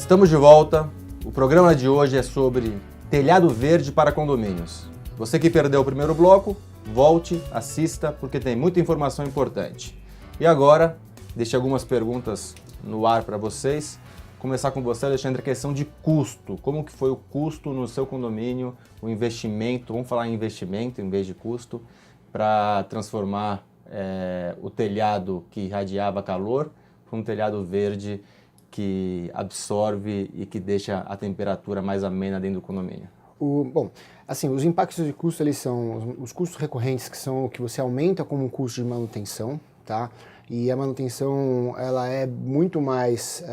Estamos de volta. O programa de hoje é sobre telhado verde para condomínios. Você que perdeu o primeiro bloco, volte, assista, porque tem muita informação importante. E agora, deixei algumas perguntas no ar para vocês. Começar com você, Alexandre, a questão de custo. Como que foi o custo no seu condomínio, o investimento, vamos falar em investimento em vez de custo, para transformar o telhado que irradiava calor para um telhado verde que absorve e que deixa a temperatura mais amena dentro do condomínio? Bom, assim, os impactos de custo, eles são os custos recorrentes, que são o que você aumenta como custo de manutenção, tá? E a manutenção, ela é muito mais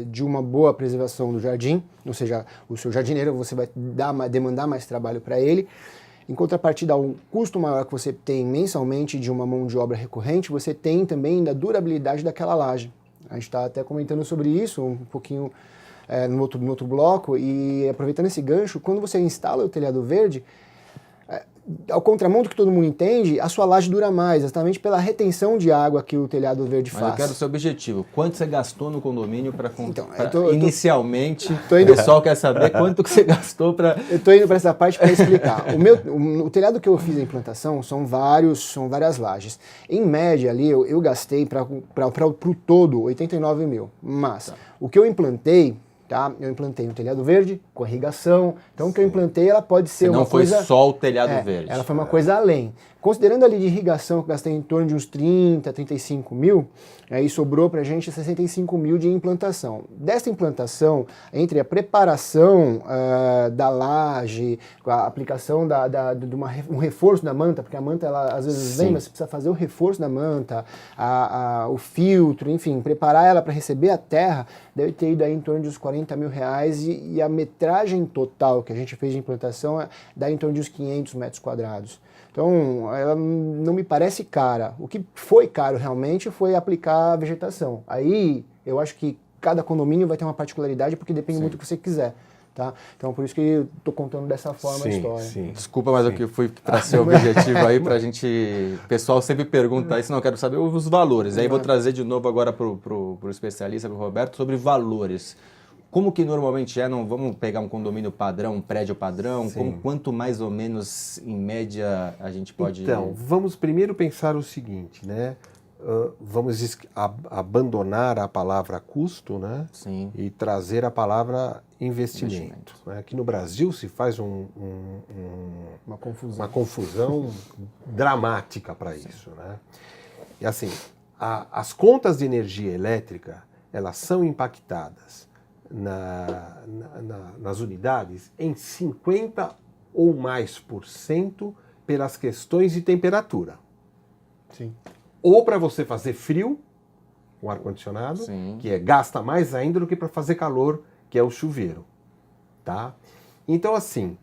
de uma boa preservação do jardim, ou seja, o seu jardineiro, você vai demandar mais trabalho para ele. Em contrapartida, o custo maior que você tem mensalmente de uma mão de obra recorrente, você tem também da durabilidade daquela laje. A gente está até comentando sobre isso um pouquinho no outro bloco, e aproveitando esse gancho, quando você instala o telhado verde, ao contramão do que todo mundo entende, a sua laje dura mais, exatamente pela retenção de água que o telhado verde faz. Mas eu quero o seu objetivo. Quanto você gastou no condomínio para... Inicialmente, o pessoal quer saber quanto que você gastou para... Eu estou indo para essa parte para explicar. O telhado que eu fiz a implantação são várias lajes. Em média ali, eu gastei para o todo 89 mil. Mas o que eu implantei... Tá? Eu implantei um telhado verde com irrigação, então o que eu implantei ela pode ser uma coisa... Não foi só o telhado verde. Ela foi uma coisa além. Considerando ali de irrigação que eu gastei em torno de uns 30, 35 mil, aí sobrou pra gente 65 mil de implantação. Dessa implantação, entre a preparação da laje, a aplicação de um reforço da manta, porque a manta ela às vezes vem, mas você precisa fazer o reforço da manta, o filtro, enfim, preparar ela para receber a terra, deve ter ido aí em torno de uns 40 mil reais e a metragem total que a gente fez de implantação dá em torno de uns 500 metros quadrados. Então, ela não me parece cara. O que foi caro realmente foi aplicar a vegetação. Aí, eu acho que cada condomínio vai ter uma particularidade, porque depende muito do que você quiser. Tá? Então, por isso que eu estou contando dessa forma a história. Sim. Desculpa, mas eu fui trazer o objetivo aí para a gente... O pessoal sempre pergunta isso, não, eu quero saber os valores. Aí vou trazer de novo agora para o especialista, para o Roberto, sobre valores. Como que normalmente não vamos pegar um condomínio padrão, um prédio padrão, quanto mais ou menos, em média, a gente pode... Então, vamos primeiro pensar o seguinte, né? Vamos abandonar a palavra custo, né? Sim. E trazer a palavra investimento. Né? Aqui no Brasil se faz uma confusão dramática para isso, né? E assim, as contas de energia elétrica, elas são impactadas nas unidades em 50% ou mais pelas questões de temperatura. Sim. Ou para você fazer frio, o ar-condicionado, que gasta mais ainda do que para fazer calor, que é o chuveiro. Tá? Então, assim,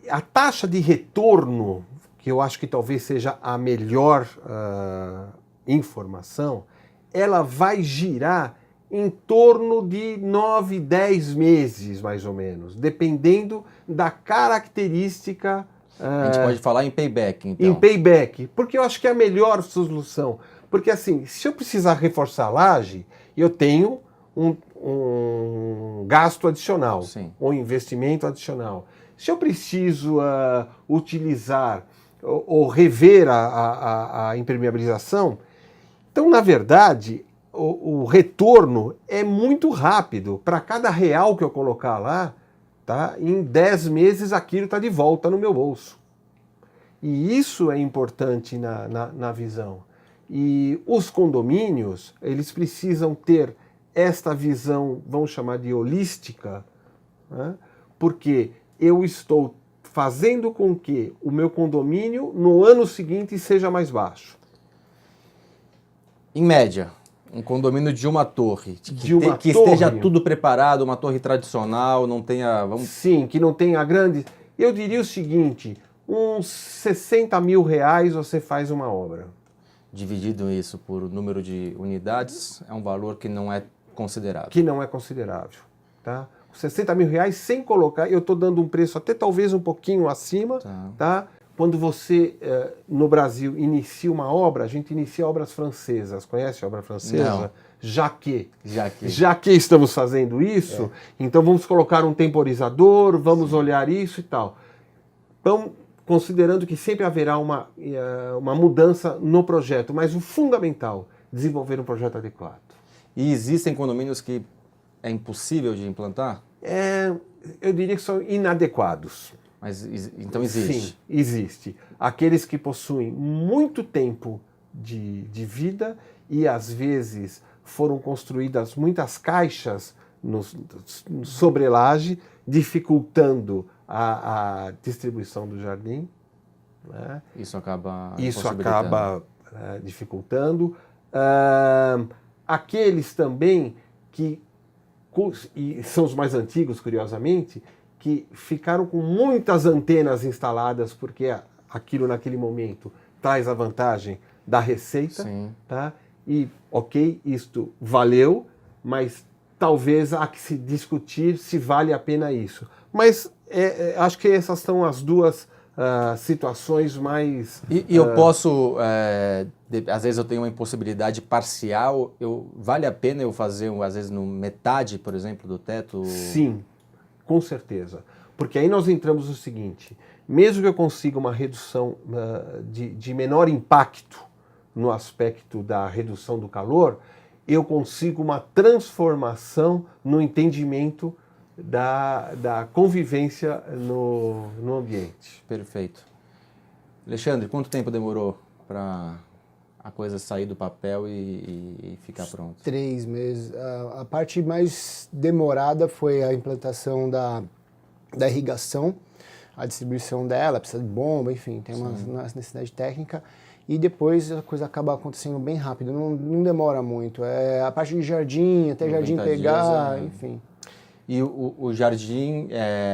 a taxa de retorno, que eu acho que talvez seja a melhor informação, ela vai girar em torno de 9, 10 meses, mais ou menos, dependendo da característica... A gente pode falar em payback, então. Em payback, porque eu acho que é a melhor solução. Porque assim, se eu precisar reforçar a laje, eu tenho um gasto adicional, um investimento adicional. Se eu preciso utilizar ou rever a impermeabilização, então, na verdade... O retorno é muito rápido. Para cada real que eu colocar lá, tá, em 10 meses aquilo está de volta no meu bolso. E isso é importante na visão. E os condomínios, eles precisam ter esta visão, vamos chamar de holística, né, porque eu estou fazendo com que o meu condomínio, no ano seguinte, seja mais baixo. Em média... Um condomínio de uma torre, que esteja tudo preparado, uma torre tradicional, não tenha... Sim, que não tenha grande... Eu diria o seguinte, uns 60 mil reais você faz uma obra. Dividido isso por número de unidades, é um valor que não é considerável. Que não é considerável, tá? 60 mil reais sem colocar, eu estou dando um preço até talvez um pouquinho acima, tá? quando você, no Brasil, inicia uma obra, a gente inicia obras francesas. Conhece a obra francesa? Não. Já que estamos fazendo isso, então vamos colocar um temporizador, vamos olhar isso e tal. Então, considerando que sempre haverá uma mudança no projeto, mas o fundamental, desenvolver um projeto adequado. E existem condomínios que é impossível de implantar? Eu diria que são inadequados. Mas então existe? Sim, existe. Aqueles que possuem muito tempo de vida e às vezes foram construídas muitas caixas no sobrelaje, dificultando a distribuição do jardim. Né? Isso acaba dificultando. Aqueles também que, e são os mais antigos, curiosamente, que ficaram com muitas antenas instaladas, porque aquilo naquele momento traz a vantagem da receita. Sim. Tá? E, ok, isto valeu, mas talvez há que se discutir se vale a pena isso. Mas acho que essas são as duas situações mais... E eu posso, às vezes eu tenho uma impossibilidade parcial, vale a pena eu fazer, às vezes, metade, por exemplo, do teto? Sim, com certeza. Porque aí nós entramos no seguinte, mesmo que eu consiga uma redução de menor impacto no aspecto da redução do calor, eu consigo uma transformação no entendimento da convivência no ambiente. Perfeito. Alexandre, quanto tempo demorou para a coisa sair do papel e ficar pronto? 3 meses. A parte mais demorada foi a implantação da irrigação, a distribuição dela, precisa de bomba, enfim, tem uma necessidade técnica. E depois a coisa acaba acontecendo bem rápido, não demora muito. A parte de jardim, até jardim pegar, enfim. E o jardim,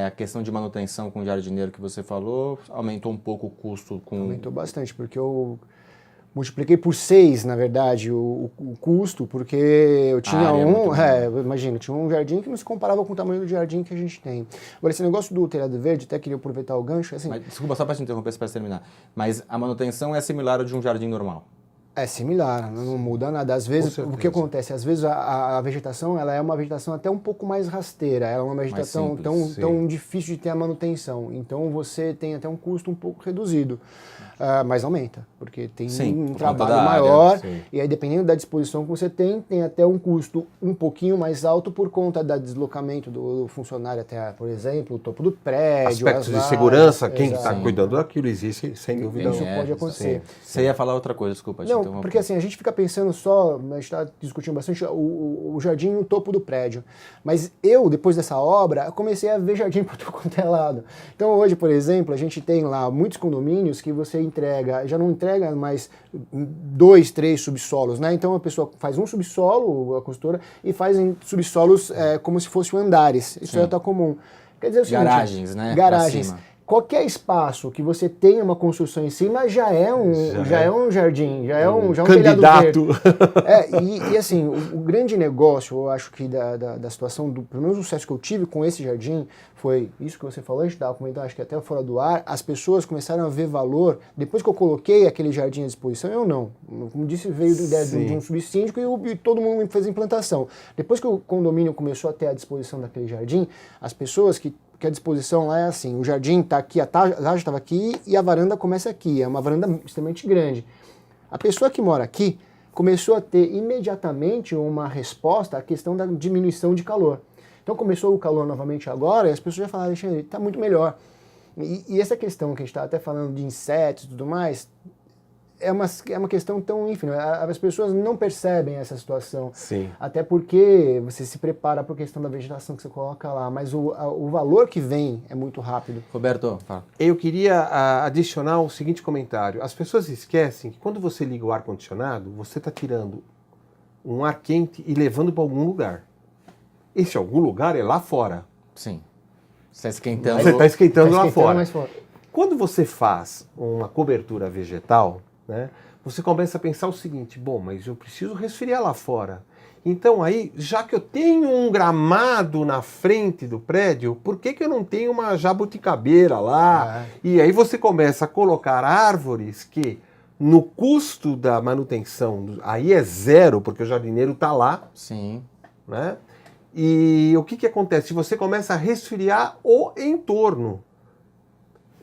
a questão de manutenção com o jardineiro que você falou, aumentou um pouco o custo? Aumentou bastante, porque eu multipliquei por 6, na verdade, o custo, porque eu tinha imagina, tinha um jardim que não se comparava com o tamanho do jardim que a gente tem. Agora, esse negócio do telhado verde, até queria aproveitar o gancho, assim... Mas, desculpa, só para te interromper, para terminar. Mas a manutenção é similar ao de um jardim normal? É similar, não muda nada. Às vezes, o que acontece? Às vezes a vegetação, ela é uma vegetação até um pouco mais rasteira, ela é uma vegetação tão difícil de ter a manutenção. Então, você tem até um custo um pouco reduzido. Mas aumenta, porque tem um trabalho maior, e aí dependendo da disposição que você tem até um custo um pouquinho mais alto por conta do deslocamento do funcionário até, por exemplo, o topo do prédio. Aspectos de segurança, quem está cuidando daquilo existe, sem dúvida. Isso pode acontecer. Você ia falar outra coisa, desculpa. Não, porque assim, a gente fica pensando só, a gente está discutindo bastante o jardim no topo do prédio, mas eu, depois dessa obra, comecei a ver jardim por todo quanto é lado. Então hoje, por exemplo, a gente tem lá muitos condomínios que você já não entrega mais 2, 3 subsolos, né? Então a pessoa faz um subsolo, a consultora, e faz em subsolos como se fossem andares. Isso já está comum. Quer dizer o seguinte, garagens, né? Garagens. Qualquer espaço que você tenha uma construção em cima já é um jardim, já é um candidato. Telhado verde. E assim, o grande negócio, eu acho que da situação, pelo menos o sucesso que eu tive com esse jardim, foi isso que você falou, a gente estava comentando, acho que até fora do ar, as pessoas começaram a ver valor, depois que eu coloquei aquele jardim à disposição, eu não. Como disse, veio da ideia de um subsíndico e todo mundo fez a implantação. Depois que o condomínio começou a ter à disposição daquele jardim, as pessoas que a disposição lá é assim, o jardim está aqui, a laje estava aqui e a varanda começa aqui, é uma varanda extremamente grande. A pessoa que mora aqui começou a ter imediatamente uma resposta à questão da diminuição de calor. Então começou o calor novamente agora e as pessoas já falaram, Alexandre, está muito melhor. E essa questão que a gente está até falando de insetos e tudo mais, é uma questão tão ínfima. As pessoas não percebem essa situação. Sim. Até porque você se prepara para a questão da vegetação que você coloca lá, mas o valor que vem é muito rápido. Roberto, fala. Eu queria adicionar o seguinte comentário. As pessoas esquecem que quando você liga o ar-condicionado, você está tirando um ar quente e levando para algum lugar. Esse algum lugar é lá fora. Sim. Você está esquentando. Você está esquentando lá fora. Mais fora. Quando você faz uma cobertura vegetal, né, você começa a pensar o seguinte, bom, mas eu preciso resfriar lá fora. Então aí, já que eu tenho um gramado na frente do prédio, por que eu não tenho uma jabuticabeira lá? E aí você começa a colocar árvores que no custo da manutenção, aí é zero, porque o jardineiro está lá. Sim. Né? E o que acontece? Você começa a resfriar o entorno.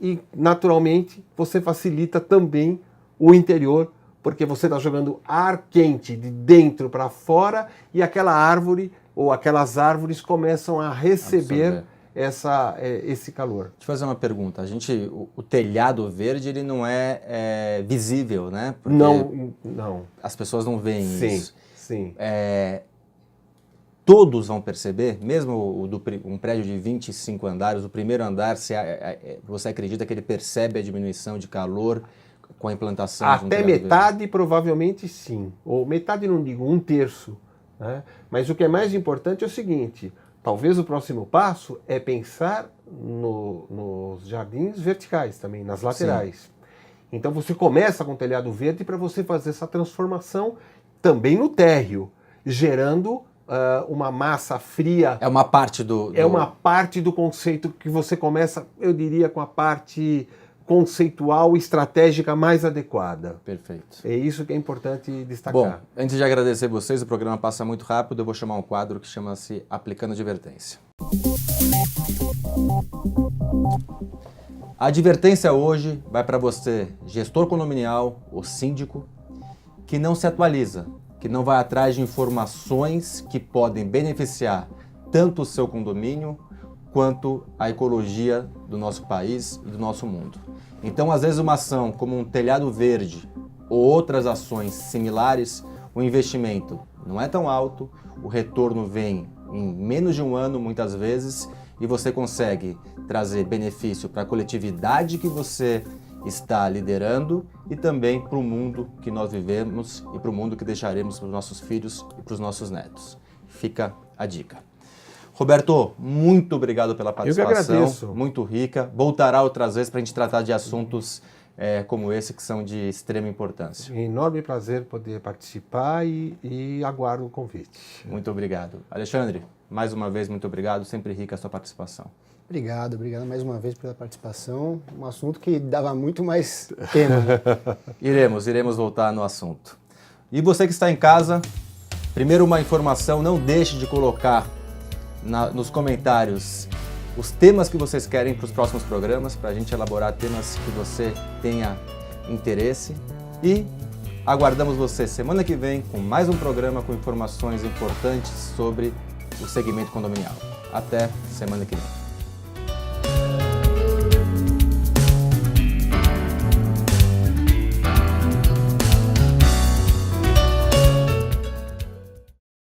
E, naturalmente, você facilita também o interior, porque você está jogando ar quente de dentro para fora e aquela árvore ou aquelas árvores começam a receber esse calor. Deixa eu fazer uma pergunta. O telhado verde ele não é visível, né? Porque não. As pessoas não veem isso. Sim. Todos vão perceber, mesmo um prédio de 25 andares, o primeiro andar, você acredita que ele percebe a diminuição de calor com a implantação de um até metade, verde? Provavelmente sim. Ou metade não digo, 1/3. Né? Mas o que é mais importante é o seguinte, talvez o próximo passo é pensar nos jardins verticais também, nas laterais. Sim. Então você começa com telhado verde para você fazer essa transformação também no térreo, gerando uma massa fria. É uma parte É uma parte do conceito que você começa, eu diria, com a parte conceitual, estratégica mais adequada. Perfeito. É isso que é importante destacar. Bom, antes de agradecer vocês, o programa passa muito rápido, eu vou chamar um quadro que chama-se Aplicando Advertência. A advertência hoje vai para você, gestor condominial ou síndico, que não se atualiza, que não vai atrás de informações que podem beneficiar tanto o seu condomínio quanto a ecologia do nosso país e do nosso mundo. Então, às vezes, uma ação como um telhado verde ou outras ações similares, o investimento não é tão alto, o retorno vem em menos de um ano, muitas vezes, e você consegue trazer benefício para a coletividade que você está liderando e também para o mundo que nós vivemos e para o mundo que deixaremos para os nossos filhos e para os nossos netos. Fica a dica. Roberto, muito obrigado pela participação. Eu que agradeço. Muito rica. Voltará outras vezes para a gente tratar de assuntos como esse, que são de extrema importância. Enorme prazer poder participar e aguardo o convite. Muito obrigado. Alexandre, mais uma vez, muito obrigado. Sempre rica a sua participação. Obrigado mais uma vez pela participação. Um assunto que dava muito mais tema. Iremos voltar no assunto. E você que está em casa, primeiro uma informação, não deixe de colocar nos comentários os temas que vocês querem para os próximos programas, para a gente elaborar temas que você tenha interesse. E aguardamos você semana que vem com mais um programa com informações importantes sobre o segmento condominial. Até semana que vem.